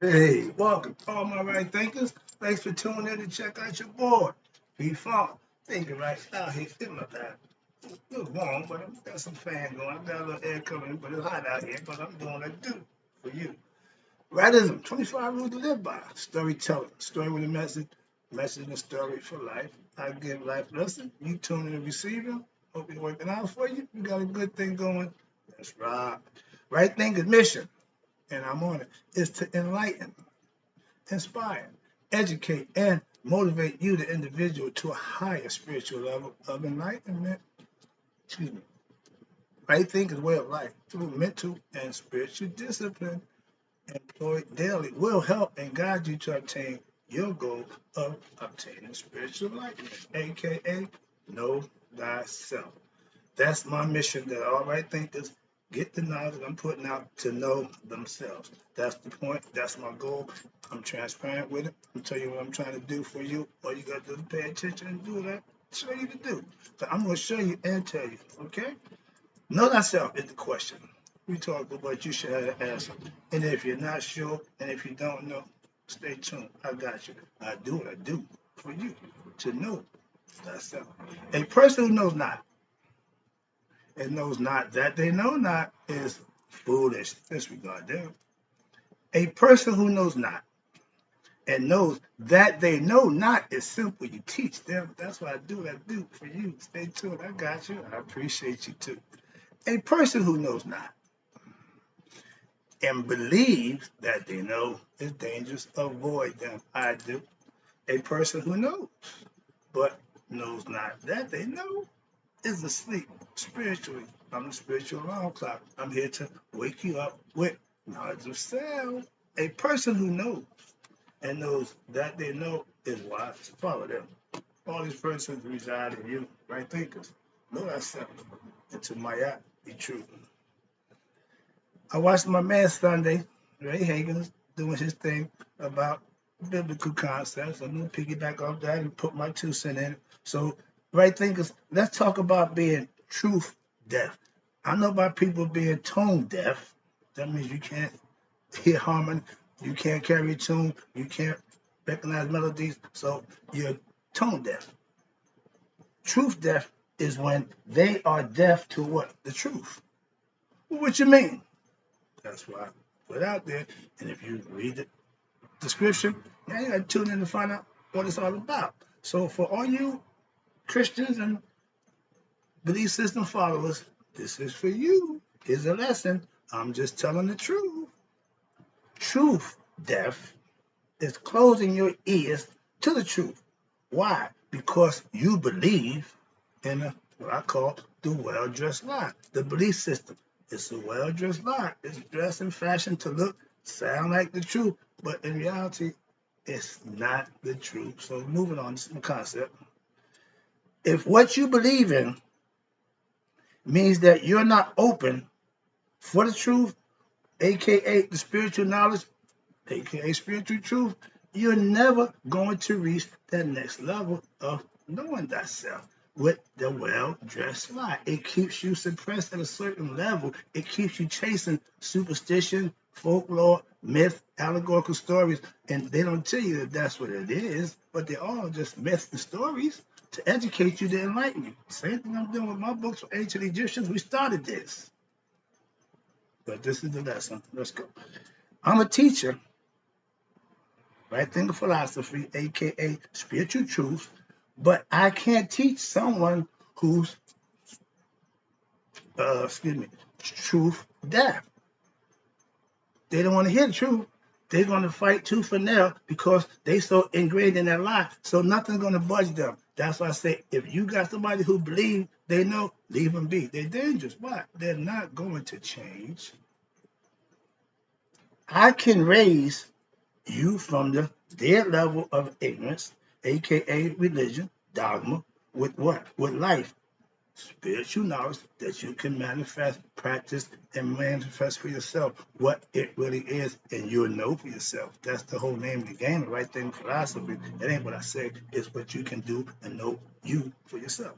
Hey, welcome, all my right thinkers. Thanks for tuning in to check out your board. Be fun. Thinking right out here in my bag. A little warm, but I've got some fan going. I've got a little air coming in, but it's hot out here. But I'm doing what I do for you. Rightism, 25 rules to live by. Storytelling, story with a message, message and a story for life. I give life lessons. You tune in and receive them. Hope it's working out for you. You got a good thing going. That's right. Right thinking mission, and I'm on it, is to enlighten, inspire, educate, and motivate you, the individual, to a higher spiritual level of enlightenment. Excuse me. Right thinking is way of life through mental and spiritual discipline employed daily will help and guide you to obtain your goal of obtaining spiritual enlightenment, aka know thyself. That's my mission, that all right thinkers get the knowledge I'm putting out to know themselves. That's the point. That's my goal. I'm transparent with it. I'm telling you what I'm trying to do for you. All you got to do is pay attention and do what I show you to do. So I'm going to show you and tell you, okay? Know thyself is the question. We talk about what you should have the answer. And if you're not sure, and if you don't know, stay tuned. I got you. I do what I do for you to know thyself. A person who knows not and knows not that they know not is foolish. Disregard them. A person who knows not and knows that they know not is simple. You teach them. That's what I do. What I do for you. Stay tuned. I got you. I appreciate you too. A person who knows not and believes that they know is dangerous. Avoid them. I do. A person who knows but knows not that they know is asleep spiritually. I'm the spiritual alarm clock. I'm here to wake you up with knowledge of self. A person who knows and knows that they know is wise. Follow them. All these persons reside in you, right thinkers. Know thyself. And to my act, be true. I watched my man Sunday, Ray Hagen, doing his thing about biblical concepts. I'm going to piggyback off that and put my 2 cents in it. So, right thinkers, let's talk about being truth deaf. I know about people being tone deaf. That means you can't hear harmony, you can't carry a tune, you can't recognize melodies, so you're tone deaf. Truth deaf is when they are deaf to what? The truth. What you mean? That's why I put it out there. And if you read the description, now you got to tune in to find out what it's all about. So for all you Christians and belief system followers, this is for you. Here's a lesson. I'm just telling the truth. Truth deaf is closing your ears to the truth. Why? Because you believe in what I call the well-dressed lie, the belief system. It's a well-dressed lie. It's dressed in fashion to look, sound like the truth, but in reality, it's not the truth. So moving on to the concept. If what you believe in means that you're not open for the truth, aka the spiritual knowledge, aka spiritual truth, you're never going to reach that next level of knowing thyself with the well-dressed lie. It keeps you suppressed at a certain level. It keeps you chasing superstition, folklore, myth, allegorical stories, and they don't tell you that that's what it is, but they're all just myths and stories to educate you, to enlighten you. Same thing I'm doing with my books for ancient Egyptians. We started this, but this is the lesson. Let's go. I'm a teacher, right thinking philosophy, aka spiritual truth, but I can't teach someone who's truth deaf. They don't want to hear the truth. They're going to fight tooth and nail because they so ingrained in their life. So nothing's going to budge them. That's why I say, if you got somebody who believes they know, leave them be. They're dangerous. Why? They're not going to change. I can raise you from the dead level of ignorance, aka religion, dogma, with what? With life, spiritual knowledge that you can manifest, practice, and manifest for yourself what it really is, and you'll know for yourself. That's the whole name of the game, the right thing philosophy. It ain't what I say, it's what you can do and know you for yourself.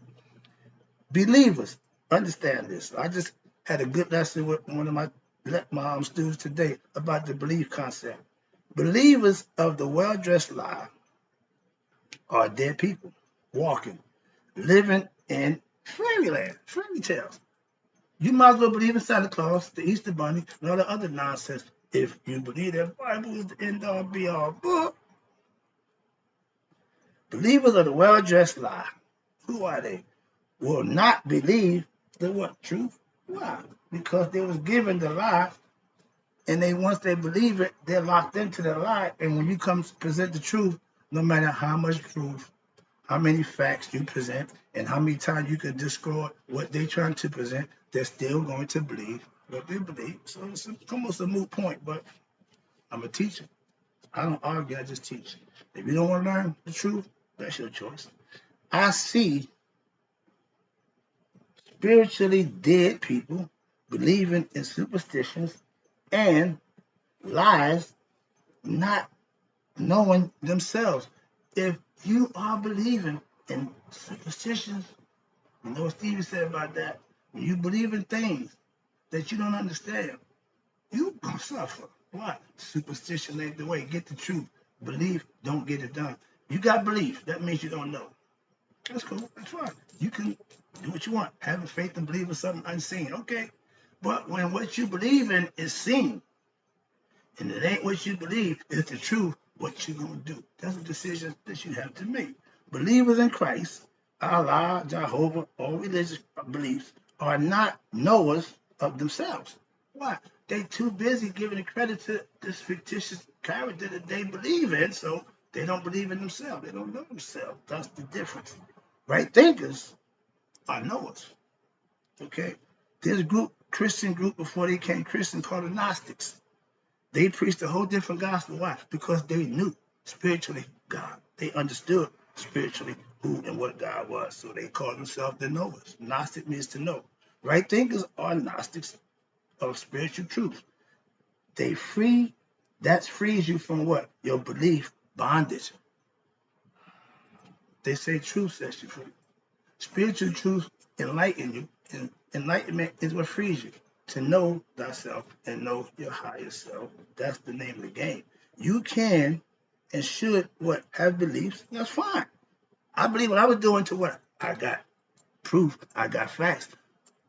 Believers, understand this. I just had a good lesson with one of my students today about the belief concept. Believers of the well-dressed lie are dead people walking, living in fairyland, fairy tales. You might as well believe in Santa Claus, the Easter Bunny, and all the other nonsense. If you believe that Bible is the end all be all book, believers of the well-dressed lie, who are they? Will not believe the what? Truth? Why? Because they was given the lie, and once they believe it, they're locked into the lie. And when you come to present the truth, no matter how much proof, how many facts you present, and how many times you can destroy what they're trying to present, they're still going to believe what they believe. So it's almost a moot point, but I'm a teacher. I don't argue, I just teach. If you don't want to learn the truth, that's your choice. I see spiritually dead people believing in superstitions and lies, not knowing themselves. If you are believing in superstitions, you know what Stevie said about that? When you believe in things that you don't understand, you gonna suffer. Why? Superstition ain't the way. Get the truth. Belief, don't get it done. You got belief. That means you don't know. That's cool. That's fine. You can do what you want. Having faith and believe in something unseen. Okay. But when what you believe in is seen, and it ain't what you believe, it's the truth, what you gonna do? That's a decision that you have to make. Believers in Christ, Allah, Jehovah, all religious beliefs are not knowers of themselves. Why? They too busy giving the credit to this fictitious character that they believe in, so they don't believe in themselves. They don't know themselves. That's the difference. Right thinkers are knowers. Okay? There's a group, Christian group before they became Christian called the Gnostics. They preached a whole different gospel. Why? Because they knew spiritually God. They understood spiritually who and what God was. So they called themselves the knowers. Gnostic means to know. Right thinkers are Gnostics of spiritual truth. That frees you from what? Your belief bondage. They say truth sets you free. Spiritual truth enlighten you, and enlightenment is what frees you to know thyself and know your higher self. That's the name of the game. You can and should what have beliefs. That's fine. I believe what I was doing to what I got proof. I got facts.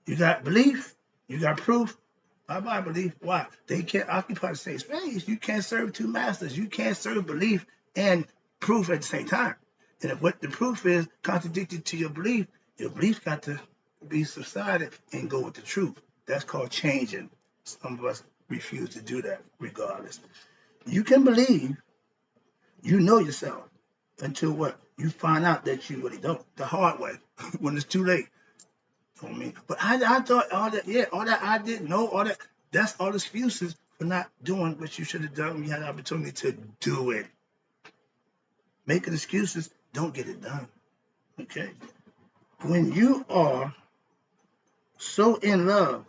You got belief. You got proof. I believe. Why? They can't occupy the same space. You can't serve two masters. You can't serve belief and proof at the same time. And if what the proof is contradicted to your belief got to be subsided and go with the truth. That's called changing. Some of us refuse to do that regardless. You can believe you know yourself until what? You find out that you really don't. The hard way, when it's too late. You know what I mean? But I thought all that I didn't know, that's all excuses for not doing what you should have done when you had the opportunity to do it. Making excuses, don't get it done. Okay? When you are so in love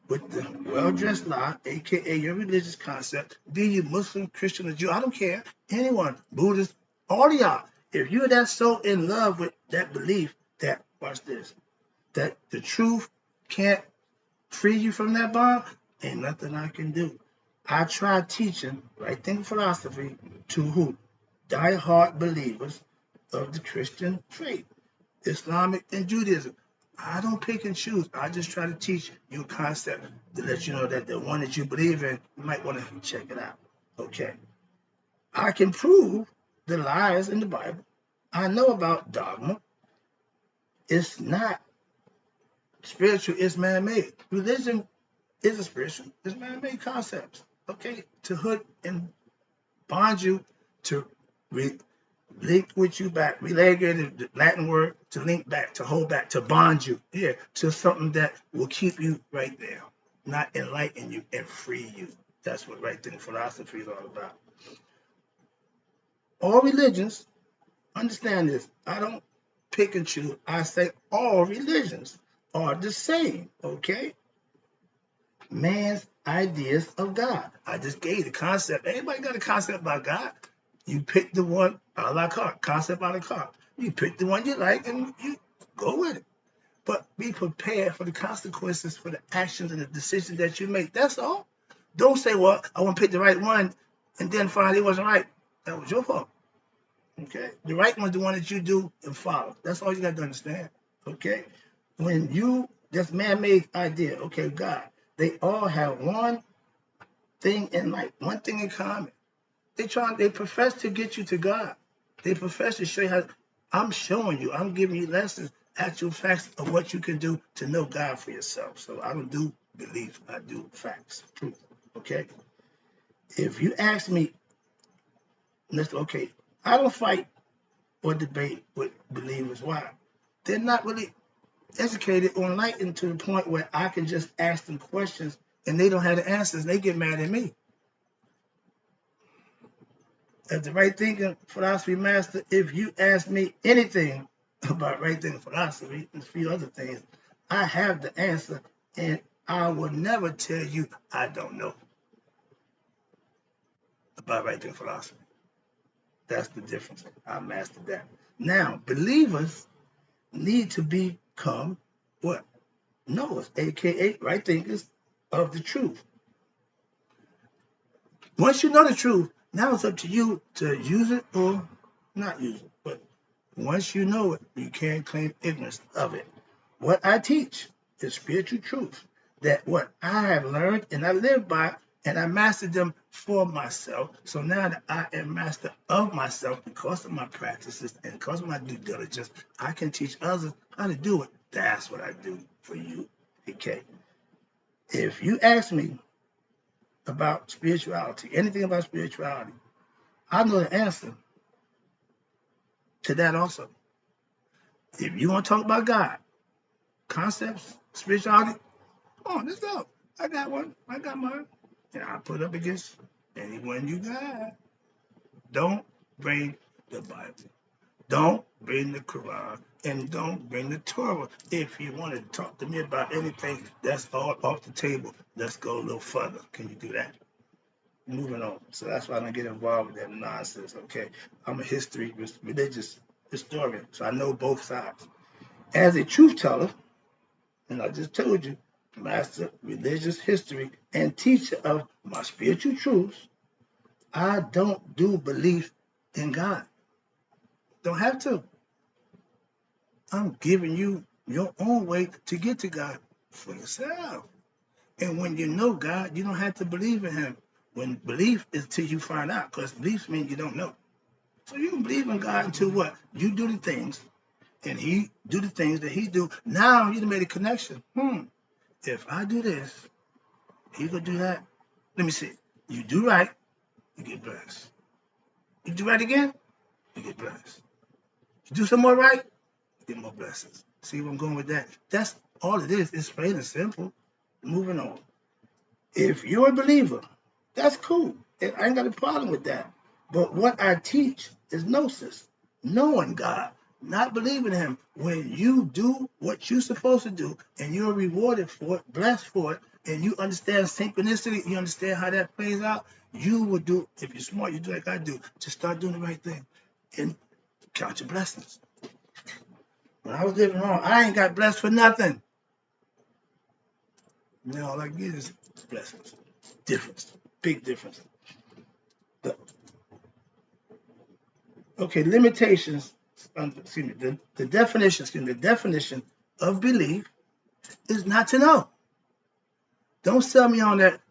with the well-dressed lie, aka your religious concept, be you Muslim, Christian, or Jew, I don't care, anyone, Buddhist, all of y'all, if you're that so in love with that belief that, watch this, that the truth can't free you from that bond, ain't nothing I can do. I try teaching right thinking philosophy to who? Die-hard believers of the Christian faith, Islamic and Judaism. I don't pick and choose. I just try to teach you a concept to let you know that the one that you believe in, you might want to check it out. Okay. I can prove the lies in the Bible. I know about dogma. It's not spiritual, it's man-made. Religion is a spiritual, it's man-made concepts. Okay. To hood and bond you, to link with you back, relegate the Latin word to link back, to hold back, to bond you, to something that will keep you right there, not enlighten you and free you. That's what right thinking philosophy is all about. All religions, understand this. I don't pick and choose. I say all religions are the same, okay? Man's ideas of God. I just gave the concept. Anybody got a concept about God? You pick the one a la carte, concept a la carte. You pick the one you like and you go with it. But be prepared for the consequences for the actions and the decisions that you make. That's all. Don't say, well, I want to pick the right one and then find it wasn't right. That was your fault. Okay? The right one's the one that you do and follow. That's all you got to understand. Okay? When you, this man-made idea, okay, God, they all have one thing in life, one thing in common. They profess to get you to God. They profess to show you how. I'm showing you, I'm giving you lessons, actual facts of what you can do to know God for yourself. So I don't do belief, I do facts, truth. Okay? If you ask me, okay, I don't fight or debate with believers. Why? They're not really educated or enlightened to the point where I can just ask them questions and they don't have the answers. They get mad at me. As the right thinking philosophy master, if you ask me anything about right thinking philosophy and a few other things, I have the answer and I will never tell you I don't know about right thinking philosophy. That's the difference. I mastered that. Now, believers need to become what? Knowers, aka right thinkers of the truth. Once you know the truth, now it's up to you to use it or not use it. But once you know it, you can't claim ignorance of it. What I teach is spiritual truth that what I have learned and I live by, and I mastered them for myself. So now that I am master of myself because of my practices and because of my due diligence, I can teach others how to do it. That's what I do for you. Okay. If you ask me about spirituality, anything about spirituality, I know the answer to that also. If you want to talk about God, concepts, spirituality, come on, let's go. I got one. I got mine. And I put up against anyone you got. Don't bring the Bible. Don't bring the Quran. And don't bring the Torah. If you want to talk to me about anything, that's all off the table. Let's go a little further. Can you do that? Moving on. So that's why I don't get involved with that nonsense. Okay. I'm a religious historian. So I know both sides. As a truth teller, and I just told you, master religious history and teacher of my spiritual truths, I don't do belief in God. Don't have to. I'm giving you your own way to get to God for yourself. And when you know God, you don't have to believe in him. When belief is till you find out, because belief means you don't know. So you can believe in God until what? You do the things, and he do the things that he do. Now you made a connection. If I do this, he gonna do that. Let me see. You do right, you get blessed. You do right again, you get blessed. You do some more right, you get more blessings. See where I'm going with that? That's all it is. It's plain and simple. Moving on. If you're a believer, that's cool. I ain't got a problem with that. But what I teach is gnosis, knowing God, not believing him. When you do what you're supposed to do and you're rewarded for it, blessed for it, and you understand synchronicity, you understand how that plays out, you will do, if you're smart, you do like I do, just start doing the right thing and count your blessings. When I was living wrong, I ain't got blessed for nothing. Now all I get is blessings. Difference, big difference. Limitations, the definition of belief is not to know. Don't sell me on that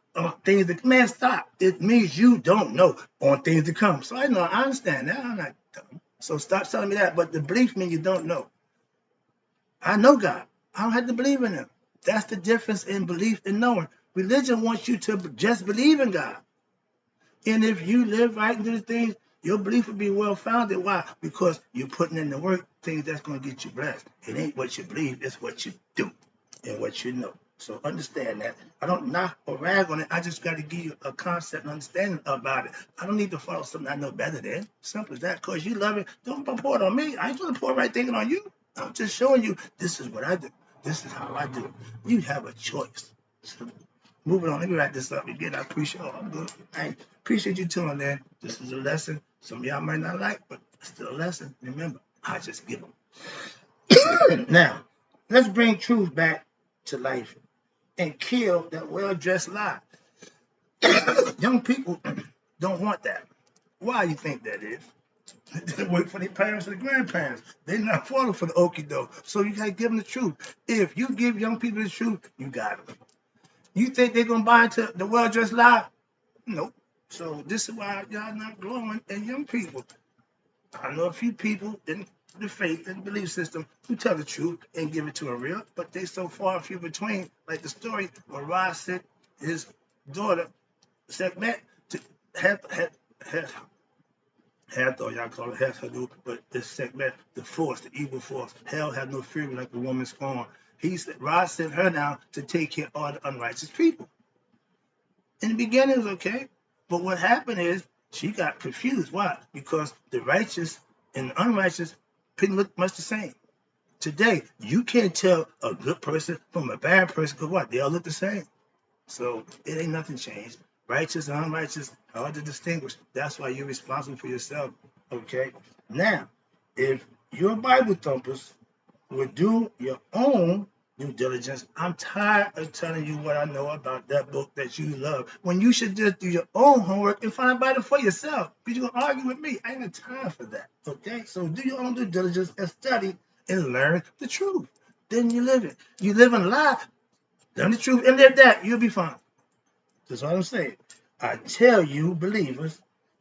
things that, man, stop. It means you don't know on things to come. So I understand that. I'm not dumb. So stop selling me that. But the belief means you don't know. I know God. I don't have to believe in him. That's the difference in belief and knowing. Religion wants you to just believe in God. And if you live right and do the things, your belief will be well founded. Why? Because you're putting in the work, things that's going to get you blessed. It ain't what you believe, it's what you do and what you know. So understand that. I don't knock or rag on it. I just got to give you a concept and understanding about it. I don't need to follow something I know better than. Simple as that. Because you love it. Don't pour it on me. I ain't trying to pour right thinking on you. I'm just showing you this is what I do. This is how I do it. You have a choice. So, moving on, let me write this up again. I appreciate I'm good. I appreciate you tuning in. This is a lesson. Some of y'all might not like, but it's still a lesson. Remember, I just give them. Now, let's bring truth back to life and kill that well-dressed lie. Young people don't want that. Why you think that is? They wait for their parents and grandparents. They're not falling for the okie doke. So you gotta give them the truth. If you give young people the truth, you got them. You think they're gonna buy into the well-dressed lie? Nope. So this is why y'all not growing in young people. I know a few people in the faith and belief system who tell the truth and give it to a real, but they so far and few between. Like the story where Rod sent his daughter, Sekmet, to Hathor, y'all call it Hathor, but this Sekmet, the force, the evil force. Hell had no fury like a woman scorned. He said, Rod sent her down to take care of all the unrighteous people. In the beginning, it was okay. But what happened is she got confused. Why? Because the righteous and the unrighteous pretty look much the same. Today, you can't tell a good person from a bad person because what? They all look the same. So it ain't nothing changed. Righteous and unrighteous, hard to distinguish. That's why you're responsible for yourself. Okay? Now, if your Bible thumpers would do your own due diligence, I'm tired of telling you what I know about that book that you love when you should just do your own homework and find out it for yourself. Because you're going to argue with me. I ain't got time for that. Okay? So do your own due diligence and study and learn the truth. Then you live it. You live in a lie, learn the truth and live that. You'll be fine. That's all I'm saying. I tell you, believers,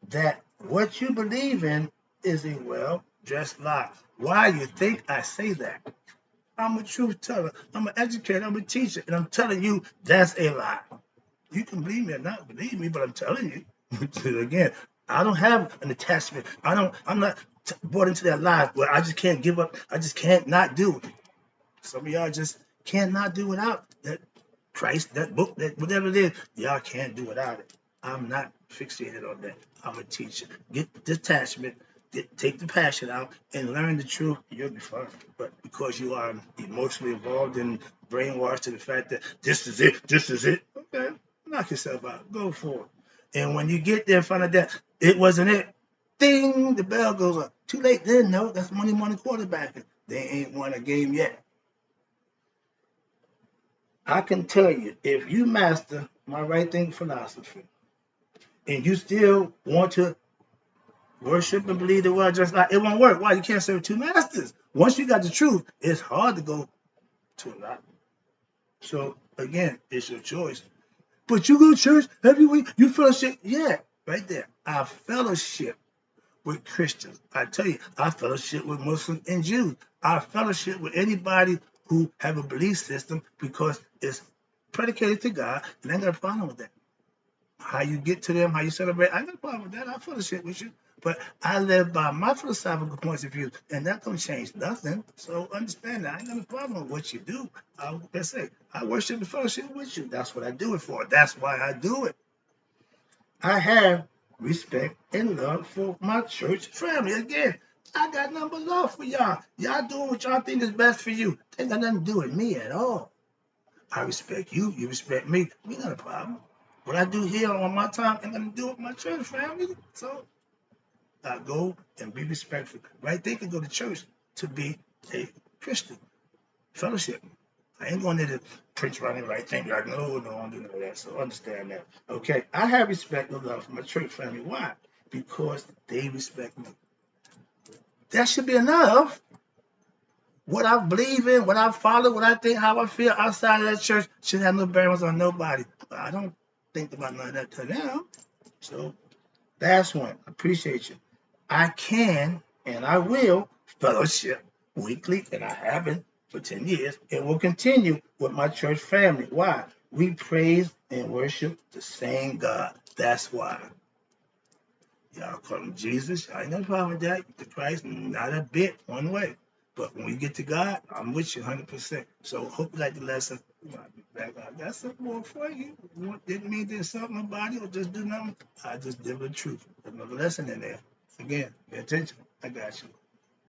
that what you believe in is a well-dressed lie. Why you think I say that? I'm a truth teller. I'm an educator. I'm a teacher. And I'm telling you, that's a lie. You can believe me or not believe me, but I'm telling you. Again, I don't have an attachment. I'm not bought into that lie where I just can't give up. I just can't not do it. Some of y'all just cannot do without that Christ, that book, that whatever it is. Y'all can't do without it. I'm not fixated on that. I'm a teacher. Get detachment. Take the passion out and learn the truth. You'll be fine. But because you are emotionally involved and brainwashed to the fact that this is it, okay, knock yourself out. Go for it. And when you get there in front of that, it wasn't it. Ding, the bell goes up. Too late then, no, that's money quarterbacking. They ain't won a game yet. I can tell you, if you master my right thinking philosophy and you still want to worship and believe the word just like it won't work. Why? You can't serve two masters. Once you got the truth, it's hard to go to a lot. So again, it's your choice. But you go to church every week, you fellowship. Yeah, right there. I fellowship with Christians. I tell you, I fellowship with Muslims and Jews. I fellowship with anybody who have a belief system because it's predicated to God, and I ain't got a problem with that. How you get to them, how you celebrate, I ain't got a problem with that. I fellowship with you. But I live by my philosophical points of view, and that don't change nothing. So understand that. I ain't got a problem with what you do. Like I say, I worship and fellowship with you. That's what I do it for. That's why I do it. I have respect and love for my church family. Again, I got nothing but love for y'all. Y'all doing what y'all think is best for you. Ain't got nothing to do with me at all. I respect you. You respect me. We got a problem. What I do here on my time ain't gonna do with my church family. So I go and be respectful. Right? They can go to church to be a Christian fellowship. I ain't going there to preach running right thing. Like, no, I don't do none of that. So understand that. Okay. I have respect and love for my church family. Why? Because they respect me. That should be enough. What I believe in, what I follow, what I think, how I feel outside of that church should have no bearings on nobody. But I don't think about none of that to them. So that's one. I appreciate you. I can and I will fellowship weekly, and I haven't for 10 years, and will continue with my church family. Why? We praise and worship the same God. That's why. Y'all call him Jesus. I ain't no problem with that. The Christ, not a bit, one way. But when we get to God, I'm with you 100%. So hope you like the lesson. I got something more for you. Didn't mean to insult nobody or just do nothing. I just did the truth. There's another lesson in there. Again, pay attention. I got you.